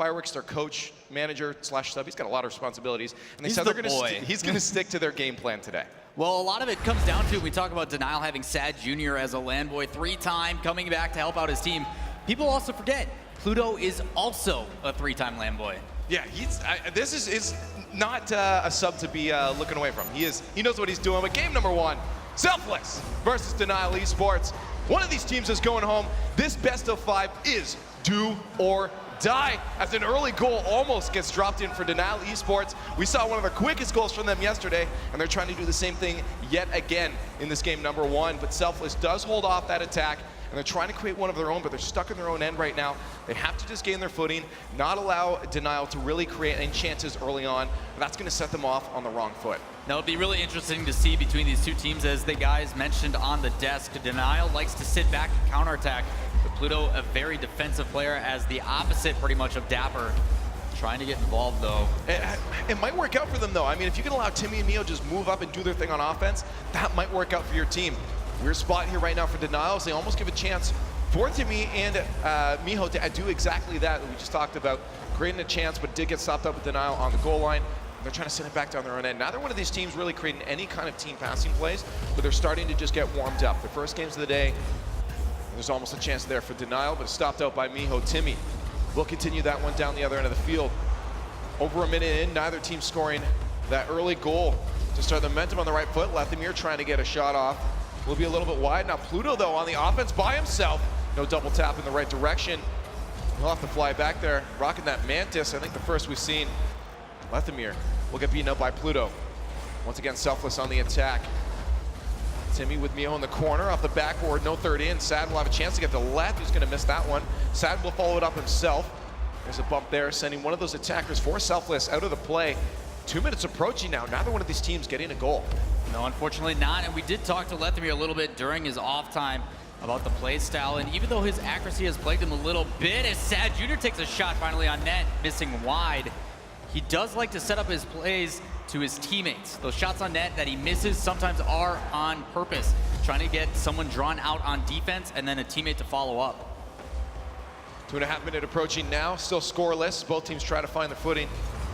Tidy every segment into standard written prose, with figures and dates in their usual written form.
Fireworks, their coach, manager, slash sub, he's got a lot of responsibilities. And they He's said the they're he's going to stick to their game plan today. Well, a lot of it comes down to, we talk about Denial having Sad Jr. as a land boy, 3-time coming back to help out his team. People also forget, Pluto is also a 3-time land boy. Yeah, this is not a sub to be looking away from. He knows what he's doing. But game number 1, Selfless versus Denial eSports. One of these teams is going home. This best of 5 is do or die, as an early goal almost gets dropped in for Denial eSports. We saw one of the quickest goals from them yesterday, and they're trying to do the same thing yet again in this game number 1. But Selfless does hold off that attack, and they're trying to create one of their own, but they're stuck in their own end right now. They have to just gain their footing, not allow Denial to really create any chances early on, and that's going to set them off on the wrong foot. Now, it'll be really interesting to see between these two teams, as the guys mentioned on the desk. Denial likes to sit back and counterattack, but Pluto, a very defensive player, as the opposite pretty much of Dapper. Trying to get involved, though. It might work out for them, though. I mean, if you can allow Timmy and Mio just move up and do their thing on offense, that might work out for your team. Weird spot here right now for Denial, as they almost give a chance for Timmy and Miho to do exactly that we just talked about, creating a chance, but did get stopped up with Denial on the goal line. They're trying to send it back down their own end. Neither one of these teams really creating any kind of team passing plays, but they're starting to just get warmed up. The first games of the day, there's almost a chance there for Denial, but it's stopped out by Miho. Timmy will continue that one down the other end of the field. Over a minute in, neither team scoring that early goal to start the momentum on the right foot. Lethamir trying to get a shot off. Will be a little bit wide. Now Pluto, though, on the offense by himself. No double tap in the right direction. He'll have to fly back there, rocking that Mantis. I think the first we've seen. Lethamir will get beaten up by Pluto. Once again, Selfless on the attack. Timmy with Mio in the corner, off the backboard, no third in. Sad will have a chance to get to left. He's going to miss that one. Sad will follow it up himself. There's a bump there, sending one of those attackers for Selfless out of the play. 2 minutes approaching now. Neither one of these teams getting a goal. No, unfortunately not. And we did talk to Lethamir a little bit during his off time about the play style. And even though his accuracy has plagued him a little bit, as Sad Jr. takes a shot finally on net, missing wide, he does like to set up his plays to his teammates. Those shots on net that he misses sometimes are on purpose, trying to get someone drawn out on defense and then a teammate to follow up. 2.5 minutes approaching now, still scoreless. Both teams try to find their footing.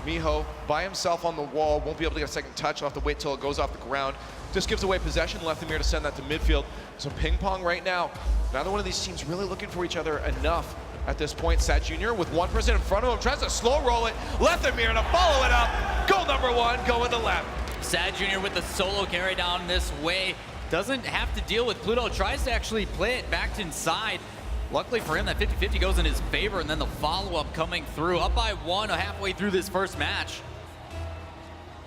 Miho by himself on the wall, won't be able to get a second touch. He'll have to wait till it goes off the ground. Just gives away possession, Lethamir to send that to midfield. So ping pong right now. Neither one of these teams really looking for each other enough at this point. Sad Jr. with one person in front of him, tries to slow roll it. Lethamir to follow it up. Goal number 1, going to left. Sad Jr. with the solo carry down this way. Doesn't have to deal with Pluto, tries to actually play it back to inside. Luckily for him, that 50-50 goes in his favor, and then the follow-up coming through. Up by 1 halfway through this first match.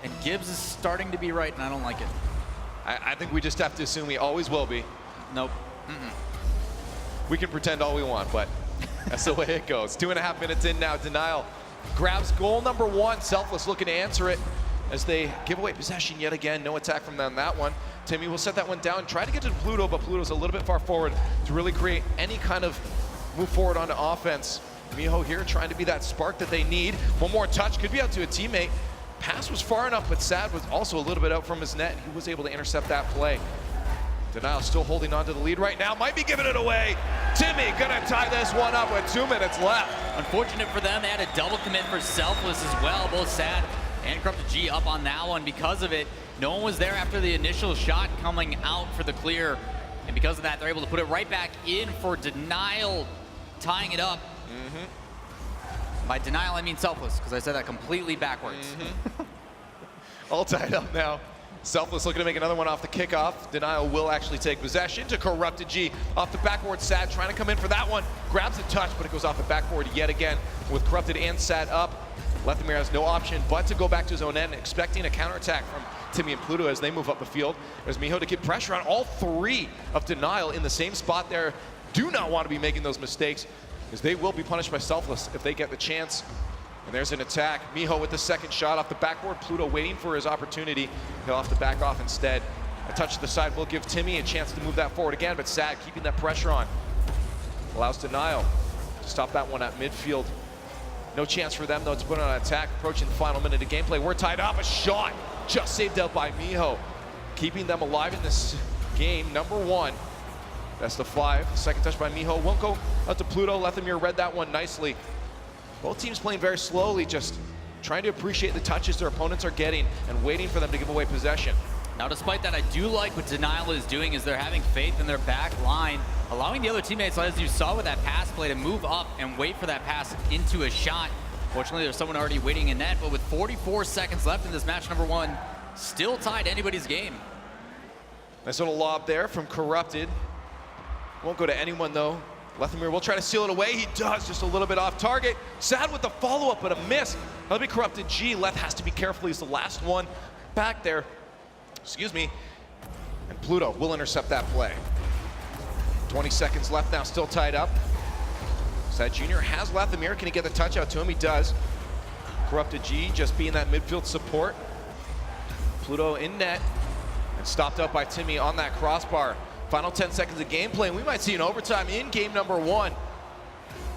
And Gibbs is starting to be right, and I don't like it. I think we just have to assume he always will be. Nope. We can pretend all we want, but that's the way it goes. 2.5 minutes in now. Denial grabs goal number 1. Selfless looking to answer it as they give away possession yet again. No attack from them that one. Timmy will set that one down, try to get to Pluto, but Pluto's a little bit far forward to really create any kind of move forward onto offense. Miho here trying to be that spark that they need. One more touch, could be out to a teammate. Pass was far enough, but Sad was also a little bit out from his net. He was able to intercept that play. Denial still holding on to the lead right now, might be giving it away. Timmy gonna tie this one up with 2 minutes left. Unfortunate for them, they had a double commit for Selfless as well. Both Sad and Corrupted G up on that one. Because of it, no one was there after the initial shot coming out for the clear. And because of that, they're able to put it right back in for Denial, tying it up. By Denial, I mean Selfless, because I said that completely backwards. All tied up now. Selfless looking to make another one off the kickoff. Denial will actually take possession to Corrupted G. Off the backboard, Sad trying to come in for that one. Grabs a touch, but it goes off the backboard yet again with Corrupted and Sad up. Lethamir has no option but to go back to his own end, expecting a counterattack from Timmy and Pluto as they move up the field. There's Miho to get pressure on all 3 of Denial in the same spot there. Do not want to be making those mistakes, because they will be punished by Selfless if they get the chance. And there's an attack. Miho with the second shot off the backboard. Pluto waiting for his opportunity. He'll have to back off instead. A touch to the side will give Timmy a chance to move that forward again, but Sad keeping that pressure on. Allows Denial to stop that one at midfield. No chance for them, though, to put on an attack. Approaching the final minute of gameplay. We're tied up. A shot just saved out by Miho. Keeping them alive in this game. Number 1. Best of 5. Second touch by Miho. Won't go out to Pluto. Lethamir read that one nicely. Both teams playing very slowly, just trying to appreciate the touches their opponents are getting and waiting for them to give away possession. Now, despite that, I do like what Denial is doing is they're having faith in their back line, allowing the other teammates, as you saw with that pass play, to move up and wait for that pass into a shot. Fortunately, there's someone already waiting in net, but with 44 seconds left in this match number 1, still tied anybody's game. Nice little lob there from Corrupted. Won't go to anyone though. Lethamyr will try to seal it away. He does, just a little bit off target. Sad with the follow-up, but a miss. That'll be Corrupted G. Leth has to be careful. He's the last one back there. Excuse me. And Pluto will intercept that play. 20 seconds left now, still tied up. Sad Jr. has Lethamyr. Can he get the touch out to him? He does. Corrupted G just being that midfield support. Pluto in net and stopped up by Timmy on that crossbar. Final 10 seconds of gameplay, and we might see an overtime in game number 1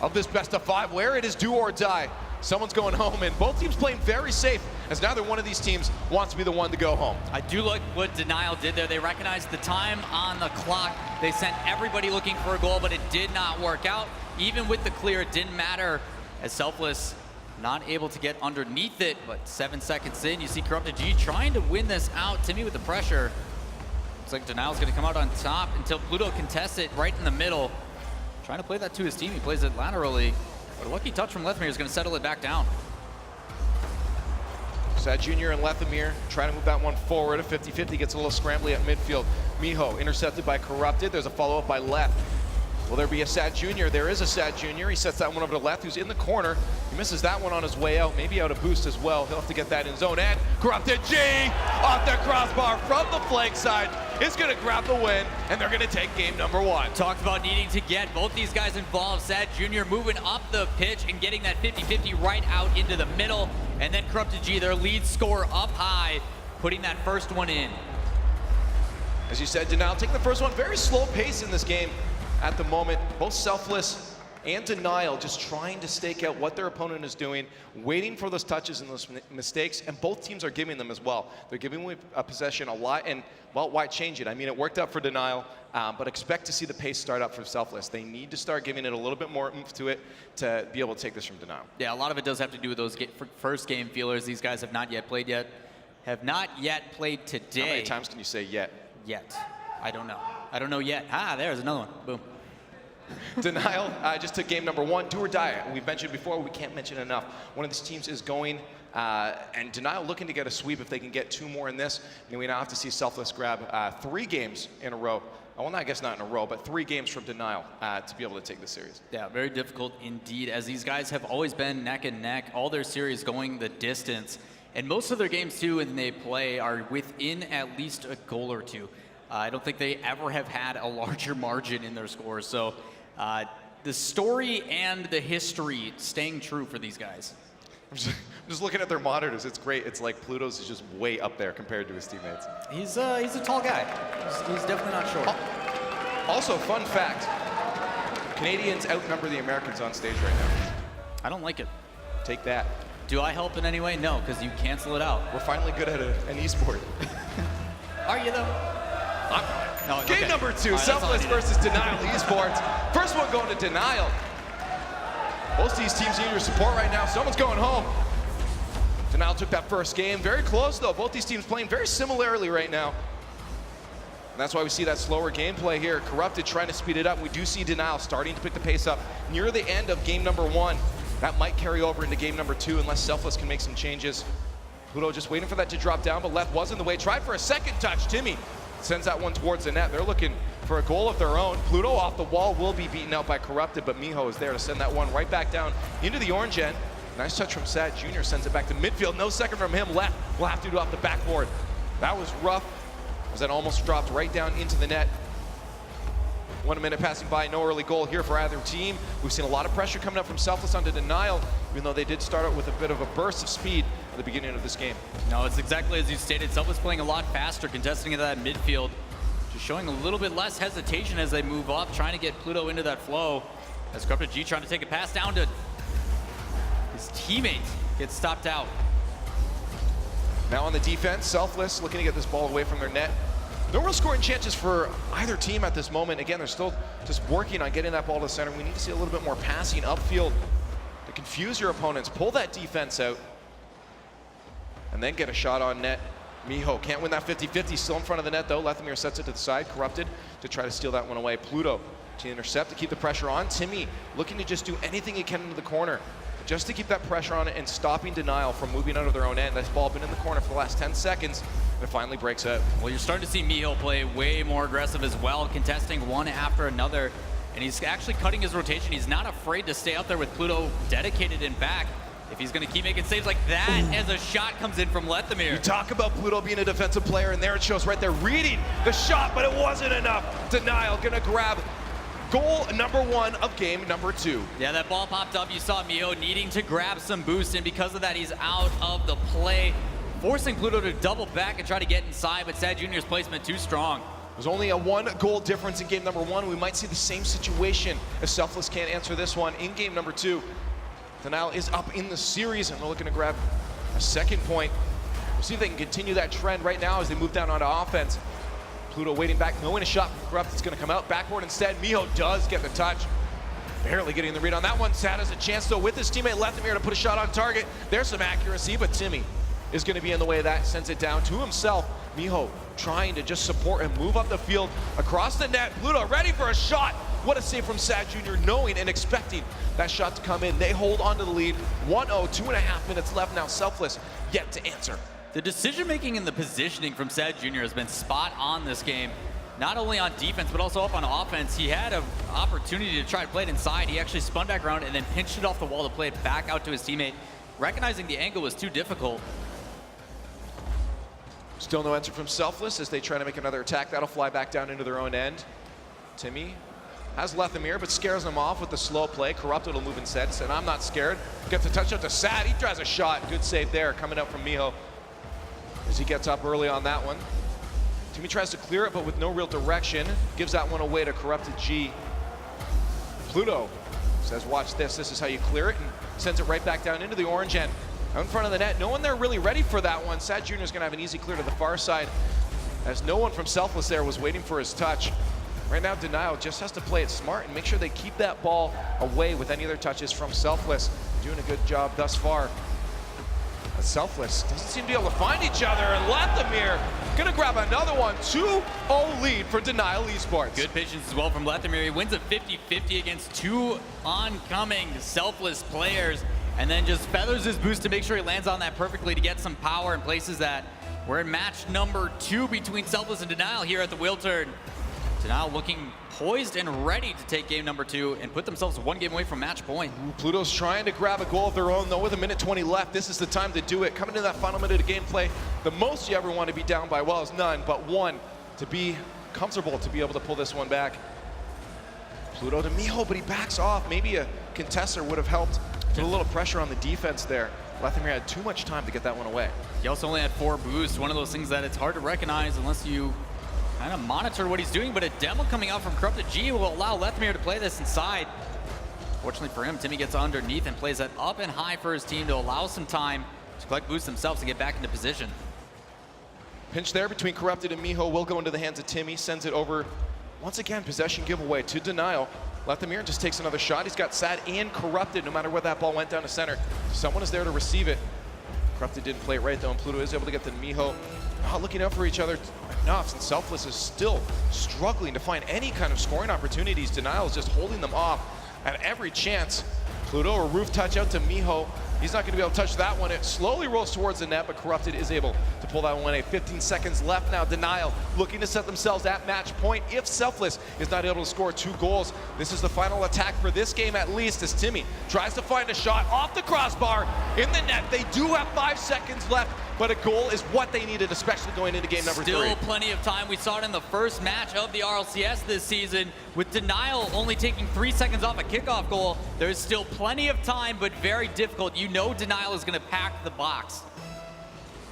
of this best of 5, where it is do or die. Someone's going home, and both teams playing very safe, as neither one of these teams wants to be the one to go home. I do like what Denial did there. They recognized the time on the clock. They sent everybody looking for a goal, but it did not work out. Even with the clear, it didn't matter, as Selfless not able to get underneath it, but 7 seconds in, you see Corrupted G trying to win this out. Timmy with the pressure. Looks like Denial's gonna come out on top until Pluto contests it right in the middle. Trying to play that to his team. He plays it laterally. But a lucky touch from Lethamyr is gonna settle it back down. Sad Jr. and Lethamyr trying to move that one forward. A 50-50 gets a little scrambly at midfield. Miho intercepted by Corrupted. There's a follow-up by Leth. Will there be a Sad Jr.? There is a Sad Jr. He sets that one over to Leth, who's in the corner. He misses that one on his way out, maybe out of boost as well. He'll have to get that in zone. And Corrupted G off the crossbar from the flank side is going to grab the win, and they're going to take game number 1. Talked about needing to get both these guys involved. Sad Jr. moving up the pitch and getting that 50-50 right out into the middle. And then Corrupted G, their lead scorer, up high, putting that first one in. As you said, Denial taking the first one. Very slow pace in this game at the moment. Both Selfless and Denial just trying to stake out what their opponent is doing, waiting for those touches and those mistakes, and both teams are giving them as well. They're giving away a possession a lot, and, well, why change it? I mean, it worked out for Denial, but expect to see the pace start up for Selfless. They need to start giving it a little bit more oomph to it to be able to take this from Denial. Yeah, a lot of it does have to do with those first game feelers. These guys have not yet played yet. Have not yet played today. How many times can you say yet? Yet. I don't know. I don't know yet. Ah, there's another one. Boom. Denial just took game number 1, do or die. We've mentioned before, we can't mention it enough. One of these teams is going, and Denial looking to get a sweep if they can get 2 more in this. And we now have to see Selfless grab 3 games in a row. Well, I guess not in a row, but 3 games from Denial to be able to take this series. Yeah, very difficult indeed, as these guys have always been neck and neck, all their series going the distance. And most of their games, too, when they play, are within at least a goal or 2. I don't think they ever have had a larger margin in their scores. So the story and the history staying true for these guys. I'm just looking at their monitors. It's great. It's like Pluto's is just way up there compared to his teammates. He's a tall guy. He's definitely not short. Also, fun fact, Canadians outnumber the Americans on stage right now. I don't like it. Take that. Do I help in any way? No, because you cancel it out. We're finally good at an esport. Are you, though? No, Game okay. number 2, right, Selfless versus Denial eSports. First one going to Denial. Most of these teams need your support right now. Someone's going home. Denial took that first game. Very close, though. Both these teams playing very similarly right now. And that's why we see that slower gameplay here. Corrupted trying to speed it up. We do see Denial starting to pick the pace up near the end of game number 1. That might carry over into game number 2 unless Selfless can make some changes. Pluto just waiting for that to drop down, but Leth was in the way. Tried for a second touch. Timmy sends that one towards the net. They're looking for a goal of their own. Pluto off the wall will be beaten out by Corrupted, but Miho is there to send that one right back down into the orange end. Nice touch from Sad Jr. Sends it back to midfield. No second from him. Left will have to do off the backboard. That was rough, as that almost dropped right down into the net. 1 minute passing by, no early goal here for either team. We've seen a lot of pressure coming up from Selfless onto Denial, even though they did start out with a bit of a burst of speed at the beginning of this game. No, it's exactly as you stated. Selfless playing a lot faster, contesting into that midfield, just showing a little bit less hesitation as they move up, trying to get Pluto into that flow. As Corrupted G trying to take a pass down to his teammate, gets stopped out. Now on the defense, Selfless looking to get this ball away from their net. No real scoring chances for either team at this moment. Again, they're still just working on getting that ball to the center. We need to see a little bit more passing upfield to to confuse your opponents, pull that defense out, and then get a shot on net. Miho can't win that 50-50, still in front of the net though. Lethamyr sets it to the side, Corrupted to try to steal that one away. Pluto to intercept, to keep the pressure on. Timmy looking to just do anything he can into the corner, just to keep that pressure on it and stopping Denial from moving out of their own end. This ball been in the corner for the last 10 seconds, and it finally breaks out. Well, you're starting to see Miho play way more aggressive as well, contesting one after another, and he's actually cutting his rotation. He's not afraid to stay out there with Pluto dedicated in back. If he's going to keep making saves like that, as a shot comes in from Lethamyr. You talk about Pluto being a defensive player, and there it shows right there, reading the shot, but it wasn't enough. Denial gonna grab goal number 1 of game number 2. Yeah, that ball popped up. You saw Miho needing to grab some boost, and because of that, he's out of the play, forcing Pluto to double back and try to get inside, but Sad Jr.'s placement too strong. There's only a 1 goal difference in game number 1. We might see the same situation if Selfless can't answer this one in game number 2. Denial is up in the series, and they're looking to grab a second point. We'll see if they can continue that trend right now as they move down onto offense. Pluto waiting back, knowing a shot from Corrupt is going to come out. Backboard instead. Miho does get the touch. Barely getting the read on that one. Sad has a chance, though, with his teammate Lethamyr to put a shot on target. There's some accuracy, but Timmy is going to be in the way of that. Sends it down to himself. Miho trying to just support and move up the field across the net. Pluto ready for a shot. What a save from Sad Jr., knowing and expecting that shot to come in. They hold on to the lead. 1-0, 2.5 minutes left now. Selfless yet to answer. The decision-making and the positioning from Sad Jr. has been spot on this game. Not only on defense, but also up on offense. He had an opportunity to try to play it inside. He actually spun back around and then pinched it off the wall to play it back out to his teammate, recognizing the angle was too difficult. Still no answer from Selfless as they try to make another attack. That'll fly back down into their own end. Timmy has Lethamyr, but scares him off with the slow play. Corrupted will move instead. Said, I'm not scared. Gets a touchdown to Sad. He tries a shot. Good save there coming out from Miho as he gets up early on that one. Timmy tries to clear it, but with no real direction. Gives that one away to Corrupted G. Pluto says, watch this. This is how you clear it, and sends it right back down into the orange end. Out in front of the net. No one there really ready for that one. Sad Jr. is going to have an easy clear to the far side, as no one from Selfless there was waiting for his touch. Right now, Denial just has to play it smart and make sure they keep that ball away with any other touches from Selfless. Doing a good job thus far. But Selfless doesn't seem to be able to find each other, and Lethamyr gonna grab another one. 2-0 lead for Denial eSports. Good patience as well from Lethamyr. He wins a 50-50 against 2 oncoming Selfless players, and then just feathers his boost to make sure he lands on that perfectly to get some power in places that we're in match number 2 between Selfless and Denial here at the wheel turn. Denial looking poised and ready to take game number 2 and put themselves 1 game away from match point. Pluto's trying to grab a goal of their own, though, with 1:20 left. This is the time to do it. Coming into that final minute of gameplay, the most you ever want to be down by, well, is none, but 1 to be comfortable to be able to pull this one back. Pluto to Miho, but he backs off. Maybe a contestor would have helped put a little pressure on the defense there. Lethamyr had too much time to get that one away. He also only had 4 boosts. One of those things that it's hard to recognize unless you kind of monitor what he's doing, but a demo coming out from Corrupted G will allow Lethamyr to play this inside. Fortunately for him, Timmy gets underneath and plays that up and high for his team to allow some time to collect boosts themselves and get back into position. Pinch there between Corrupted and Miho will go into the hands of Timmy, sends it over. Once again, possession giveaway to Denial. Lethamyr just takes another shot. He's got Sad and Corrupted no matter where that ball went down to center. Someone is there to receive it. Corrupted didn't play it right though, and Pluto is able to get to Miho. Not looking out for each other enough, since Selfless is still struggling to find any kind of scoring opportunities. Denial is just holding them off at every chance. Pluto, a roof touch out to Miho. He's not going to be able to touch that one. It slowly rolls towards the net, but Corrupted is able to pull that one away. 15 seconds left now. Denial looking to set themselves at match point if Selfless is not able to score 2 goals. This is the final attack for this game at least, as Timmy tries to find a shot off the crossbar in the net. They do have 5 seconds left, but a goal is what they needed, especially going into game number 3. Still plenty of time. We saw it in the first match of the RLCS this season, with Denial only taking 3 seconds off a kickoff goal. There's still plenty of time, but very difficult. You know Denial is going to pack the box.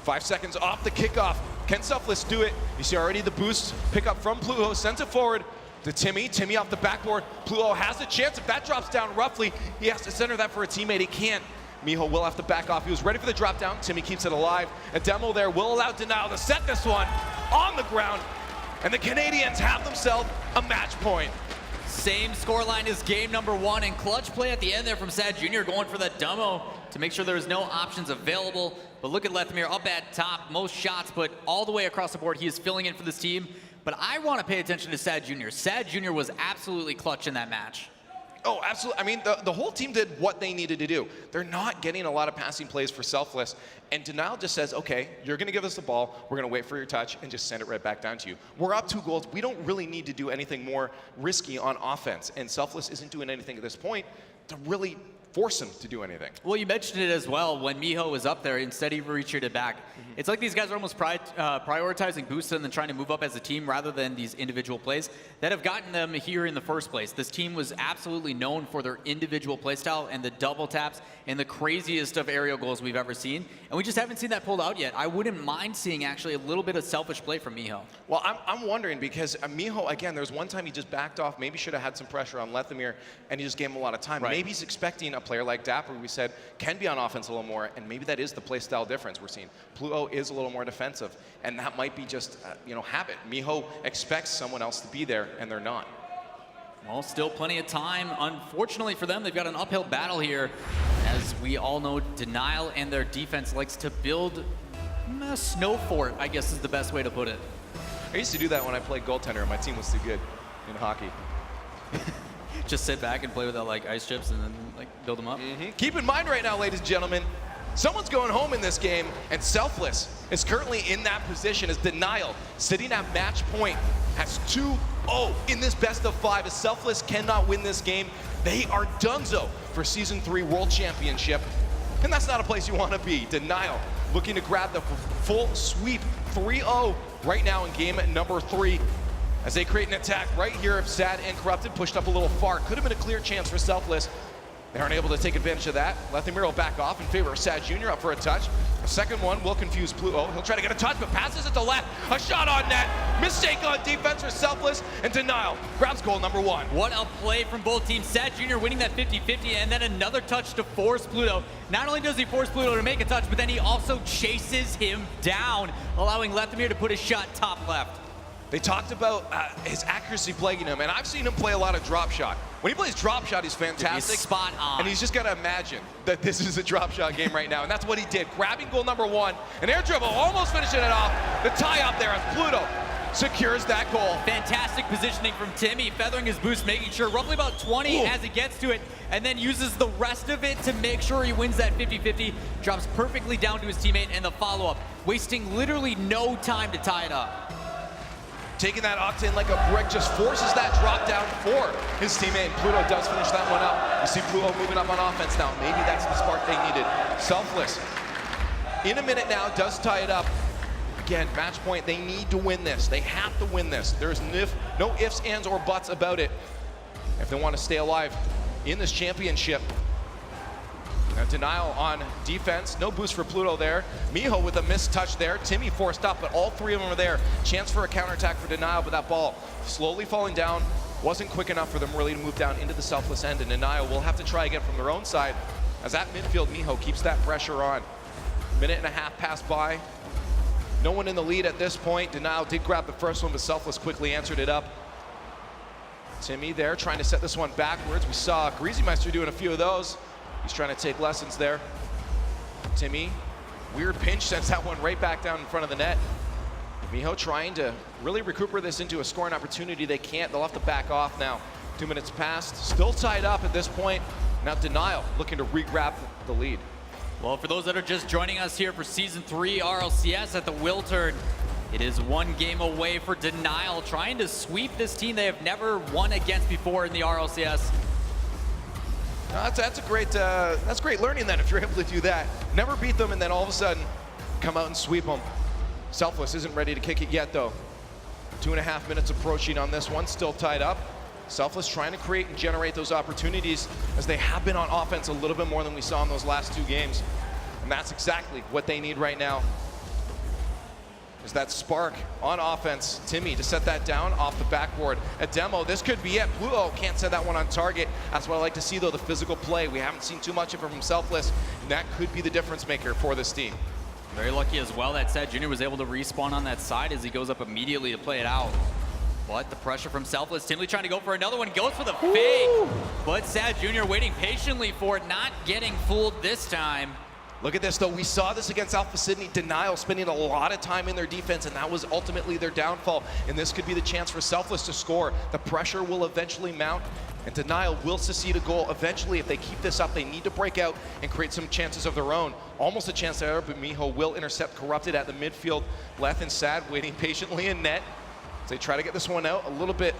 5 seconds off the kickoff. Can Selfless do it? You see already the boost pick up from Pluto, sends it forward to Timmy. Timmy off the backboard. Pluto has a chance. If that drops down roughly, he has to center that for a teammate. He can't. Miho will have to back off. He was ready for the drop down. Timmy keeps it alive. A demo there will allow Denial to set this one on the ground. And the Canadians have themselves a match point. Same scoreline as game number 1, and clutch play at the end there from Sad Jr. going for the demo to make sure there's no options available. But look at Lethemir up at top, most shots, but all the way across the board, he is filling in for this team. But I want to pay attention to Sad Jr. Sad Jr. was absolutely clutch in that match. Oh, absolutely. I mean, the whole team did what they needed to do. They're not getting a lot of passing plays for Selfless, and Denial just says, okay, you're going to give us the ball, we're going to wait for your touch, and just send it right back down to you. We're up 2 goals. We don't really need to do anything more risky on offense, and Selfless isn't doing anything at this point to really force him to do anything. Well, you mentioned it as well. When Miho was up there, instead he retreated back. It's like these guys are almost prioritizing Boosta and then trying to move up as a team rather than these individual plays that have gotten them here in the first place. This team was absolutely known for their individual play style and the double taps and the craziest of aerial goals we've ever seen. And we just haven't seen that pulled out yet. I wouldn't mind seeing actually a little bit of selfish play from Miho. Well, I'm wondering because Miho, again, there's one time he just backed off, maybe should have had some pressure on Lethemir, and he just gave him a lot of time. Right. Maybe he's expecting a player like Dapper, we said, can be on offense a little more, and maybe that is the play style difference we're seeing. Pluto is a little more defensive, and that might be just, habit. Miho expects someone else to be there, and they're not. Well, still plenty of time. Unfortunately for them, they've got an uphill battle here. As we all know, Denial and their defense likes to build a snow fort, I guess is the best way to put it. I used to do that when I played goaltender, and my team was too good in hockey. Just sit back and play with like ice chips and then build them up. Keep in mind right now, ladies and gentlemen, someone's going home in this game, and Selfless is currently in that position as Denial, sitting at match point, has 2-0 in this best of 5. As Selfless cannot win this game, they are donezo for Season 3 World Championship. And that's not a place you want to be. Denial looking to grab the full sweep, 3-0 right now in game number 3. As they create an attack right here, Sad and Corrupted pushed up a little far. Could have been a clear chance for Selfless. They aren't able to take advantage of that. Lethemir will back off in favor of Sad Jr. up for a touch. The second one will confuse Pluto. He'll try to get a touch, but passes it to left. A shot on net. Mistake on defense for Selfless, and Denial grabs goal number 1. What a play from both teams. Sad Jr. winning that 50-50, and then another touch to force Pluto. Not only does he force Pluto to make a touch, but then he also chases him down, allowing Lethemir to put a shot top left. They talked about his accuracy plaguing him, and I've seen him play a lot of drop shot. When he plays drop shot, he's fantastic. He's spot on. And he's just got to imagine that this is a drop shot game right now, and that's what he did. Grabbing goal number 1, an air dribble, almost finishing it off. The tie up there as Pluto secures that goal. Fantastic positioning from Timmy, feathering his boost, making sure roughly about 20 as he gets to it, and then uses the rest of it to make sure he wins that 50-50, drops perfectly down to his teammate, and the follow-up, wasting literally no time to tie it up. Taking that Octane like a brick, just forces that drop down for his teammate. Pluto does finish that one up. You see Pluto moving up on offense now. Maybe that's the spark they needed. Selfless, in a minute now, does tie it up. Again, match point, they need to win this. They have to win this. There's no ifs, ands, or buts about it if they want to stay alive in this championship. Now, Denial on defense, no boost for Pluto there. Miho with a missed touch there. Timmy forced up, but all 3 of them are there. Chance for a counterattack for Denial, but that ball slowly falling down. Wasn't quick enough for them really to move down into the Selfless end, and Denial will have to try again from their own side as that midfield Miho keeps that pressure on. Minute and a half passed by. No one in the lead at this point. Denial did grab the first one, but Selfless quickly answered it up. Timmy there trying to set this one backwards. We saw Greasymeister doing a few of those. He's trying to take lessons there. Timmy, weird pinch, sends that one right back down in front of the net. Miho trying to really recuperate this into a scoring opportunity. They can't, they'll have to back off now. 2 minutes passed, still tied up at this point. Now Denial looking to re-grab the lead. Well, for those that are just joining us here for Season 3 RLCS at the Wiltern, it is 1 game away for Denial, trying to sweep this team they have never won against before in the RLCS. That's great learning then if you're able to do that. Never beat them and then all of a sudden come out and sweep them. Selfless isn't ready to kick it yet though. 2.5 minutes approaching on this one, still tied up. Selfless trying to create and generate those opportunities as they have been on offense a little bit more than we saw in those last 2 games. And that's exactly what they need right now. Is that spark on offense. Timmy to set that down off the backboard. A demo, this could be it. Pluto can't set that one on target. That's what I like to see though, the physical play. We haven't seen too much of it from Selfless, and that could be the difference maker for this team. Very lucky as well that Sad Jr. was able to respawn on that side as he goes up immediately to play it out. But the pressure from Selfless. Timley trying to go for another one. Goes for the fake. But Sad Jr. waiting patiently for it. Not getting fooled this time. Look at this, though. We saw this against Alpha Sydney. Denial spending a lot of time in their defense, and that was ultimately their downfall. And this could be the chance for Selfless to score. The pressure will eventually mount, and Denial will succeed a goal eventually. If they keep this up, they need to break out and create some chances of their own. Almost a chance there, but Miho will intercept Corrupted at the midfield. Leth and Sad waiting patiently in net. They try to get this one out. A little bit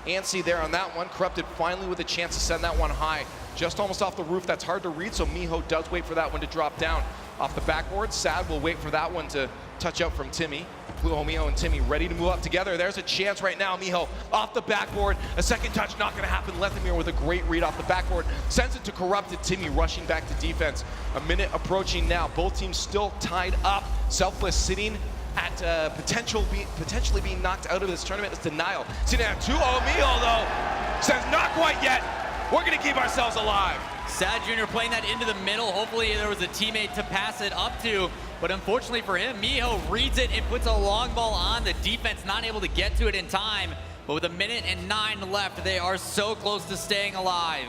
antsy there on that one. Corrupted finally with a chance to send that one high. Just almost off the roof. That's hard to read, so Miho does wait for that one to drop down. Off the backboard, Sad will wait for that one to touch out from Timmy. Pluto, Miho, and Timmy ready to move up together. There's a chance right now. Miho off the backboard. A second touch not going to happen. Lethamir with a great read off the backboard. Sends it to Corrupted. Timmy rushing back to defense. A minute approaching now. Both teams still tied up. Selfless sitting at potentially being knocked out of this tournament. It's Denial. Sitting at 2-0. Miho, though, says not quite yet. We're going to keep ourselves alive. Sad Jr. playing that into the middle. Hopefully there was a teammate to pass it up to, but unfortunately for him, Miho reads it and puts a long ball on. The defense not able to get to it in time, but with 1:09 left, they are so close to staying alive.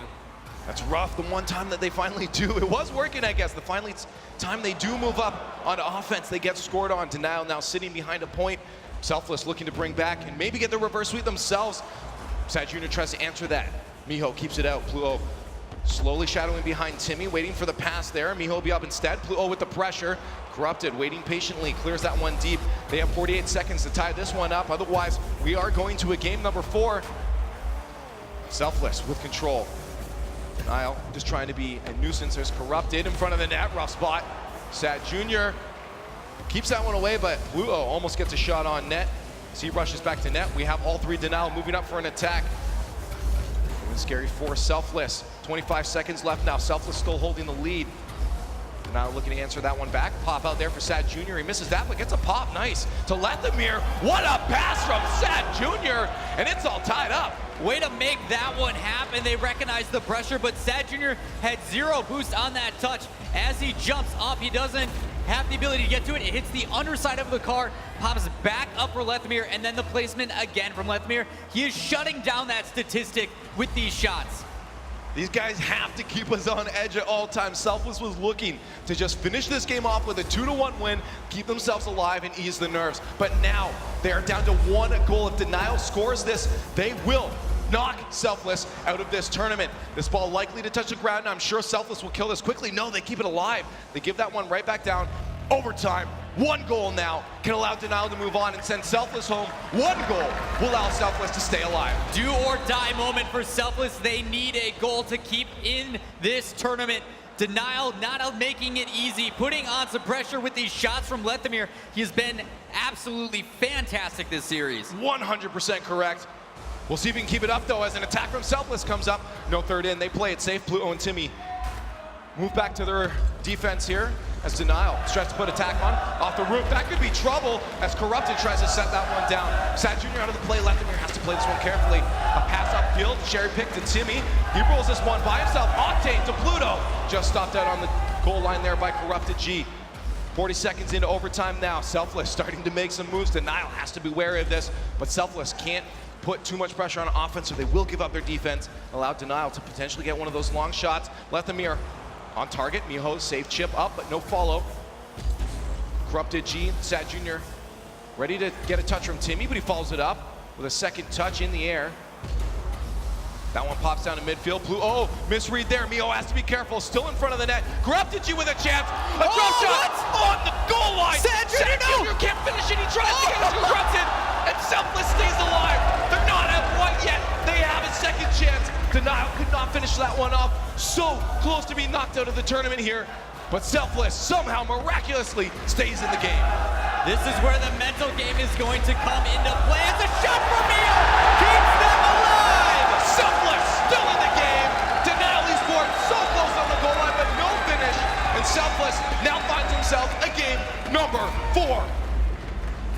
That's rough. The one time that they finally do, it was working, I guess. The finally time they do move up on offense, they get scored on. Denial now sitting behind a point. Selfless looking to bring back and maybe get the reverse sweep themselves. Sad Jr. tries to answer that. Miho keeps it out. Pluto slowly shadowing behind Timmy, waiting for the pass there. Miho will be up instead. Pluto with the pressure. Corrupted, waiting patiently, clears that one deep. They have 48 seconds to tie this one up. Otherwise, we are going to a game number 4. Selfless with control. Denial just trying to be a nuisance. There's Corrupted in front of the net. Rough spot. Sad Jr. keeps that one away, but Pluto almost gets a shot on net. As he rushes back to net, we have all 3 Denial moving up for an attack. Scary for Selfless. 25 seconds left now. Selfless still holding the lead. Now looking to answer that one back. Pop out there for Sad Jr. He misses that, but gets a pop. Nice to Lethamir. What a pass from Sad Jr. And it's all tied up. Way to make that one happen. They recognize the pressure, but Sad Jr. had 0 boost on that touch. As he jumps up, he doesn't have the ability to get to it. It hits the underside of the car, pops back up for Lethamir, and then the placement again from Lethamir. He is shutting down that statistic with these shots. These guys have to keep us on edge at all times. Selfless was looking to just finish this game off with a 2-1 win, keep themselves alive and ease the nerves. But now they are down to 1 goal. If Denial scores this, they will knock Selfless out of this tournament. This ball likely to touch the ground, and I'm sure Selfless will kill this quickly. No, they keep it alive. They give that one right back down. Overtime, 1 goal now can allow Denial to move on and send Selfless home. 1 goal will allow Selfless to stay alive. Do or die moment for Selfless. They need a goal to keep in this tournament. Denial not making it easy, putting on some pressure with these shots from Lethamir. He has been absolutely fantastic this series. 100% correct. We'll see if we can keep it up, though, as an attack from Selfless comes up. No third in. They play it safe. Pluto and Timmy move back to their defense here as Denial tries to put attack on. Off the roof. That could be trouble as Corrupted tries to set that one down. Sad Jr. out of the play. Lethamir has to play this one carefully. A pass upfield. Cherry pick to Timmy. He rolls this one by himself. Octane to Pluto. Just stopped out on the goal line there by Corrupted G. 40 seconds into overtime now. Selfless starting to make some moves. Denial has to be wary of this, but Selfless can't put too much pressure on offense, so they will give up their defense, allow Denial to potentially get one of those long shots. Lethamir on target. Miho safe chip up, but no follow. Corrupted G, Sad Jr. ready to get a touch from Timmy, but he follows it up with a second touch in the air. That one pops down to midfield. Oh, misread there. Miho has to be careful. Still in front of the net. Corrupted G with a chance. A drop shot on the goal line. Sad Jr. Can't finish it. He tries to get it to Corrupted, and Selfless stays alive. They're not out quite yet. They have a second chance. Denial could not finish that one off. So close to being knocked out of the tournament here, but Selfless somehow miraculously stays in the game. This is where the mental game is going to come into play. It's a shot from Miho. Keeps them alive. Selfless still in the game. Denial eSports so close on the goal line, but no finish. And Selfless now finds himself a game number 4.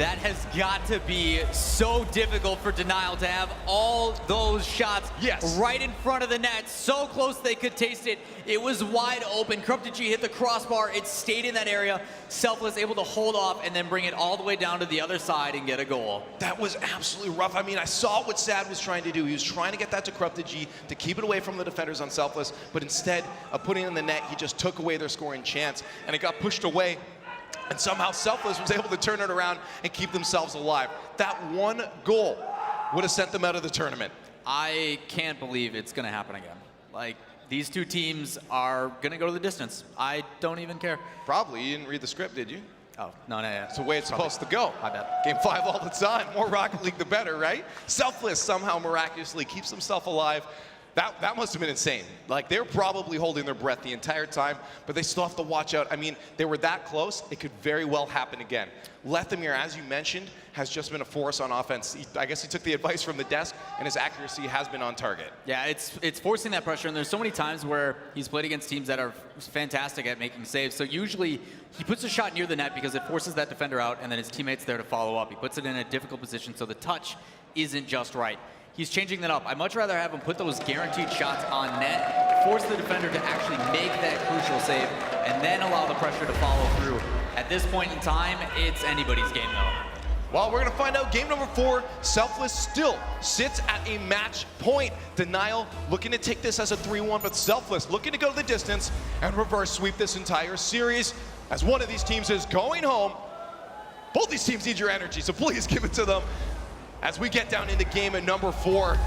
That has got to be so difficult for Denial to have all those shots right in front of the net, so close they could taste it. It was wide open. Corrupted G hit the crossbar. It stayed in that area. Selfless able to hold off and then bring it all the way down to the other side and get a goal. That was absolutely rough. I mean, I saw what Sad was trying to do. He was trying to get that to Corrupted G to keep it away from the defenders on Selfless, but instead of putting it in the net, he just took away their scoring chance, and it got pushed away. And somehow Selfless was able to turn it around and keep themselves alive. That one goal would have sent them out of the tournament. I can't believe it's going to happen again. Like, these two teams are going to go to the distance. I don't even care. Probably. You didn't read the script, did you? Oh, no. It's the way it's supposed to go. I bet. Game 5 all the time. More Rocket League, the better, right? Selfless somehow miraculously keeps himself alive. That must have been insane. Like, they're probably holding their breath the entire time, but they still have to watch out. I mean, they were that close, it could very well happen again. Lethamir, as you mentioned, has just been a force on offense. I guess he took the advice from the desk, and his accuracy has been on target. Yeah, it's forcing that pressure, and there's so many times where he's played against teams that are fantastic at making saves. So usually, he puts a shot near the net because it forces that defender out, and then his teammate's there to follow up. He puts it in a difficult position, so the touch isn't just right. He's changing that up. I'd much rather have him put those guaranteed shots on net, force the defender to actually make that crucial save, and then allow the pressure to follow through. At this point in time, it's anybody's game, though. Well, we're going to find out game number 4. Selfless still sits at a match point. Denial looking to take this as a 3-1, but Selfless looking to go the distance and reverse sweep this entire series. As one of these teams is going home, both these teams need your energy, so please give it to them. As we get down into game at number 4,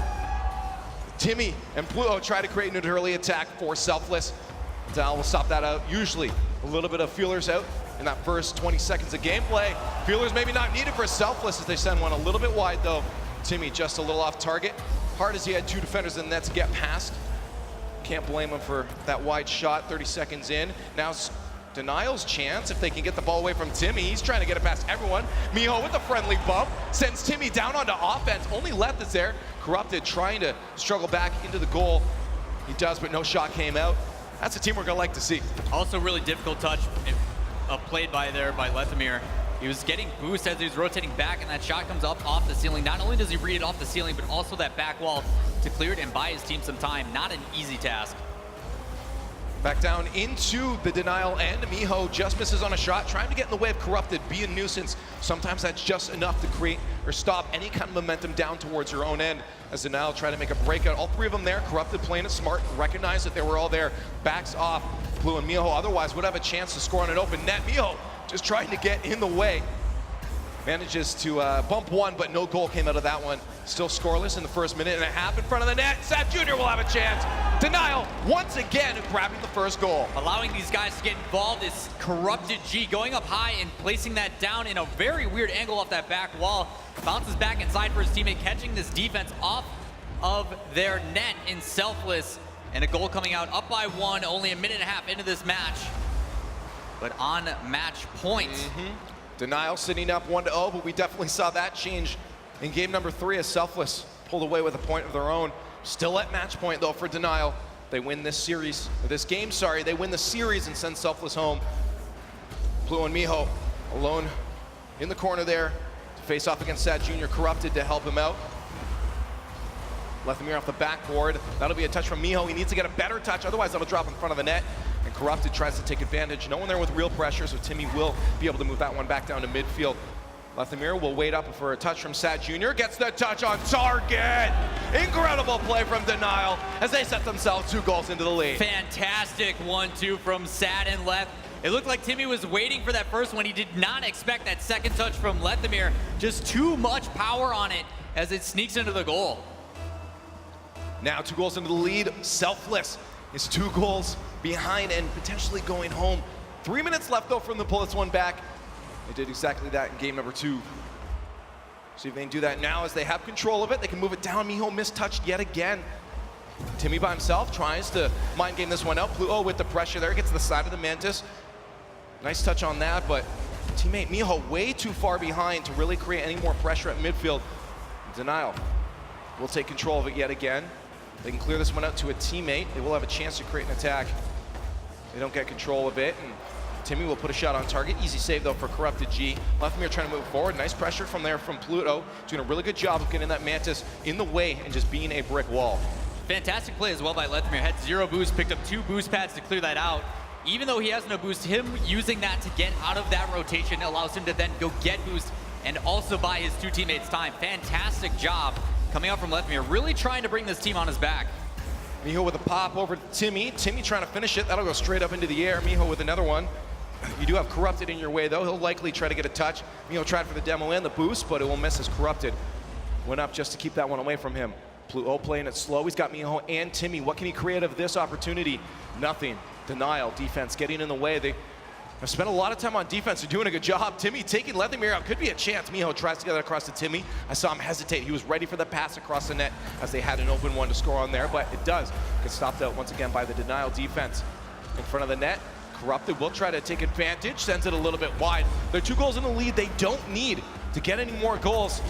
Timmy and Pluto try to create an early attack for Selfless. Dal will stop that out. Usually a little bit of feelers out in that first 20 seconds of gameplay. Feelers maybe not needed for Selfless as they send one a little bit wide though. Timmy just a little off target. Hard as he had 2 defenders in the net to get past. Can't blame him for that wide shot 30 seconds in. Now Denial's chance, if they can get the ball away from Timmy. He's trying to get it past everyone. Miho with a friendly bump, sends Timmy down onto offense. Only left is there. Corrupted trying to struggle back into the goal. He does, but no shot came out. That's a team we're gonna like to see. Also really difficult touch played by Lethamir. He was getting boost as he was rotating back, and that shot comes up off the ceiling. Not only does he read it off the ceiling, but also that back wall to clear it and buy his team some time. Not an easy task. Back down into the Denial end. Miho just misses on a shot, trying to get in the way of Corrupted, be a nuisance. Sometimes that's just enough to create or stop any kind of momentum down towards your own end. As Denial try to make a breakout. All 3 of them there. Corrupted playing it smart, recognize that they were all there. Backs off. Blue and Miho otherwise would have a chance to score on an open net. Miho just trying to get in the way. Manages to bump one, but no goal came out of that one. Still scoreless in the first minute and a half in front of the net. Sad Jr. will have a chance. Denial once again grabbing the first goal. Allowing these guys to get involved is Corrupted G, going up high and placing that down in a very weird angle off that back wall. Bounces back inside for his teammate, catching this defense off of their net in Selfless. And a goal coming out up by 1, only a minute and a half into this match. But on match point. Denial sitting up 1-0, but we definitely saw that change in game number 3 as Selfless pulled away with a point of their own. Still at match point though for Denial. They win this series, or this game, sorry. They win the series and send Selfless home. Blue and Miho alone in the corner there to face off against Sad Jr. Corrupted to help him out. Lethamir off the backboard. That'll be a touch from Miho. He needs to get a better touch, otherwise that'll drop in front of the net. And Corrupted tries to take advantage. No one there with real pressure, so Timmy will be able to move that one back down to midfield. Lethamir will wait up for a touch from Sad Jr. Gets the touch on target. Incredible play from Denial as they set themselves 2 goals into the lead. Fantastic 1-2 from Sad and Leth. It looked like Timmy was waiting for that first one. He did not expect that second touch from Lethamir. Just too much power on it as it sneaks into the goal. Now 2 goals into the lead. Selfless is 2 goals behind and potentially going home. 3 minutes left though from the pull this one back. They did exactly that in game number 2. See if they can do that now as they have control of it. They can move it down. Miho mistouched yet again. Timmy by himself tries to mind game this one out. Pluto with the pressure there, gets to the side of the Mantis. Nice touch on that, but teammate Miho way too far behind to really create any more pressure at midfield. Denial will take control of it yet again. They can clear this one out to a teammate. They will have a chance to create an attack. They don't get control of it, and Timmy will put a shot on target. Easy save, though, for Corrupted G. Lethmere trying to move forward. Nice pressure from there from Pluto. Doing a really good job of getting that Mantis in the way and just being a brick wall. Fantastic play as well by Lethmere. Had 0 boost, picked up 2 boost pads to clear that out. Even though he has no boost, him using that to get out of that rotation allows him to then go get boost and also buy his 2 teammates time. Fantastic job coming out from Lethmere, really trying to bring this team on his back. Miho with a pop over to Timmy. Timmy trying to finish it. That'll go straight up into the air. Miho with another one. You do have Corrupted in your way, though. He'll likely try to get a touch. Miho tried for the demo and the boost, but it will miss as Corrupted. Went up just to keep that one away from him. Pluto playing it slow. He's got Miho and Timmy. What can he create of this opportunity? Nothing. Denial. Defense getting in the way. They have spent a lot of time on defense. They're doing a good job. Timmy taking Lethmere out. Could be a chance. Miho tries to get it across to Timmy. I saw him hesitate. He was ready for the pass across the net as they had an open one to score on there, but it does get stopped out once again by the Denial defense. In front of the net, Corrupted will try to take advantage. Sends it a little bit wide. They're 2 goals in the lead. They don't need to get any more goals.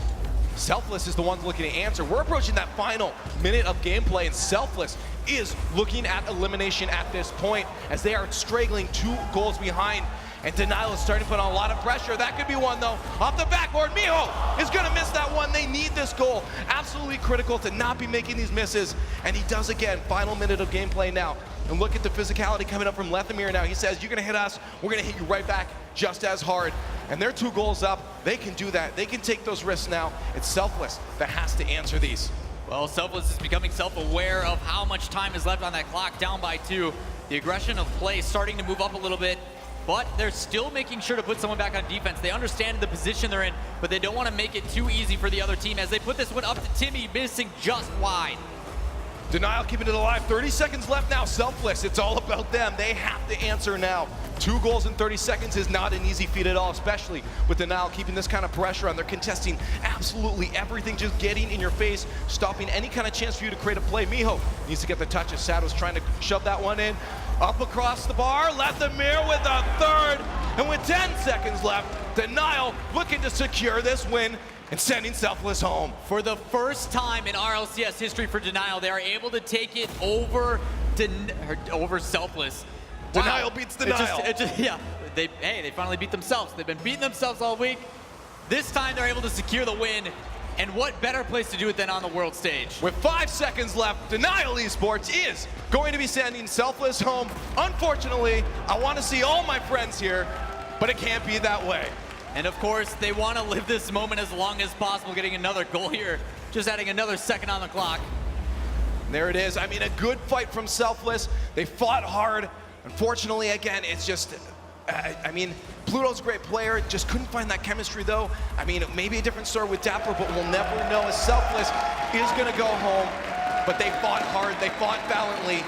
Selfless is the one looking to answer. We're approaching that final minute of gameplay, and Selfless is looking at elimination at this point as they are straggling 2 goals behind. And Denial is starting to put on a lot of pressure. That could be one, though. Off the backboard, Miho is going to miss that one. They need this goal. Absolutely critical to not be making these misses. And he does again. Final minute of gameplay now. And look at the physicality coming up from Lethmere now. He says, you're going to hit us. We're going to hit you right back just as hard. And they're 2 goals up. They can do that. They can take those risks now. It's Selfless that has to answer these. Well, Selfless is becoming self-aware of how much time is left on that clock, down by 2. The aggression of play starting to move up a little bit, but they're still making sure to put someone back on defense. They understand the position they're in, but they don't want to make it too easy for the other team as they put this one up to Timmy, missing just wide. Denial keeping it alive. 30 seconds left now. Selfless. It's all about them. They have to answer now. 2 goals in 30 seconds is not an easy feat at all, especially with Denial keeping this kind of pressure on. They're contesting absolutely everything, just getting in your face, stopping any kind of chance for you to create a play. Miho needs to get the touch as Sadow's trying to shove that one in. Up across the bar. Lethmere with a 3rd. And with 10 seconds left, Denial looking to secure this win and sending Selfless home. For the first time in RLCS history for Denial, they are able to take it over Selfless. Denial beats Denial. Yeah, they finally beat themselves. They've been beating themselves all week. This time they're able to secure the win. And what better place to do it than on the world stage? With 5 seconds left, Denial eSports is going to be sending Selfless home. Unfortunately, I want to see all my friends here, but it can't be that way. And of course, they want to live this moment as long as possible, getting another goal here, just adding another second on the clock. And there it is. I mean, a good fight from Selfless. They fought hard. Unfortunately, again, it's just, I mean, Pluto's a great player, just couldn't find that chemistry, though. I mean, maybe a different story with Dapper, but we'll never know as Selfless is going to go home. But they fought hard. They fought valiantly.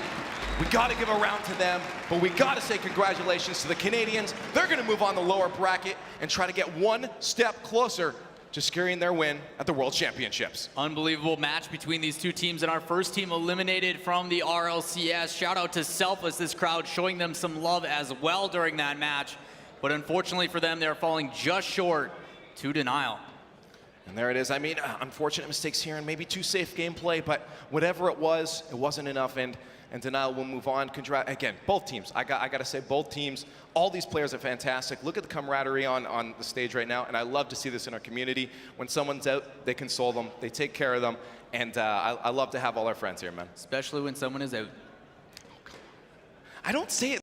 We got to give a round to them, but we got to say congratulations to the Canadians. They're going to move on the lower bracket and try to get 1 step closer to securing their win at the World Championships. Unbelievable match between these 2 teams, and our first team eliminated from the RLCS. Shout out to Selfless, this crowd showing them some love as well during that match. But unfortunately for them, they're falling just short to Denial. And there it is. I mean, unfortunate mistakes here and maybe too safe gameplay, but whatever it wasn't enough. And Denial will move on. Again, both teams. I got to say, both teams, all these players are fantastic. Look at the camaraderie on the stage right now, and I love to see this in our community. When someone's out, they console them, they take care of them, and I love to have all our friends here, man. Especially when someone is out. I don't say it